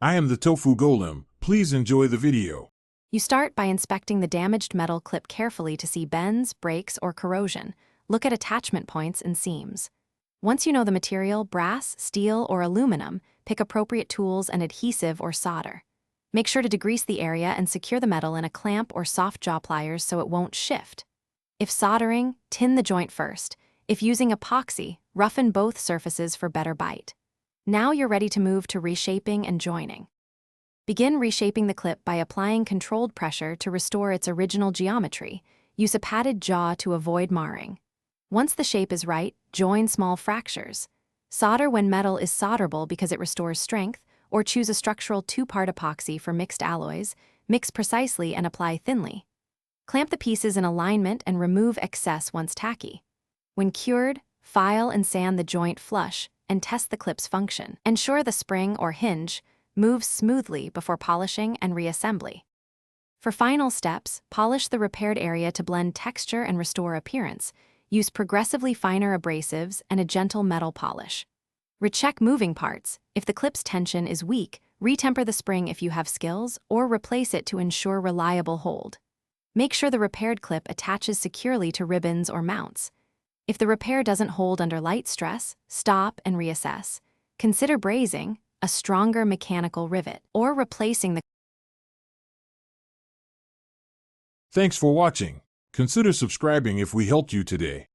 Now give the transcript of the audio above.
I am the Tofu Golem. Please enjoy the video. You start by inspecting the damaged metal clip carefully to see bends, breaks, or corrosion. Look at attachment points and seams. Once you know the material, brass, steel, or aluminum, pick appropriate tools and adhesive or solder. Make sure to degrease the area and secure the metal in a clamp or soft jaw pliers so it won't shift. If soldering, tin the joint first. If using epoxy, roughen both surfaces for better bite. Now you're ready to move to reshaping and joining. Begin reshaping the clip by applying controlled pressure to restore its original geometry. Use a padded jaw to avoid marring. Once the shape is right, join small fractures. Solder when metal is solderable because it restores strength, or choose a structural two-part epoxy for mixed alloys. Mix precisely and apply thinly. Clamp the pieces in alignment and remove excess once tacky. When cured, file and sand the joint flush and test the clip's function. Ensure the spring or hinge moves smoothly before polishing and reassembly. For final steps, polish the repaired area to blend texture and restore appearance. Use progressively finer abrasives and a gentle metal polish. Recheck moving parts. If the clip's tension is weak, retemper the spring if you have skills, or replace it to ensure reliable hold. Make sure the repaired clip attaches securely to ribbons or mounts. If the repair doesn't hold under light stress, stop and reassess. Consider brazing, a stronger mechanical rivet, or replacing the. Thanks for watching. Consider subscribing if we helped you today.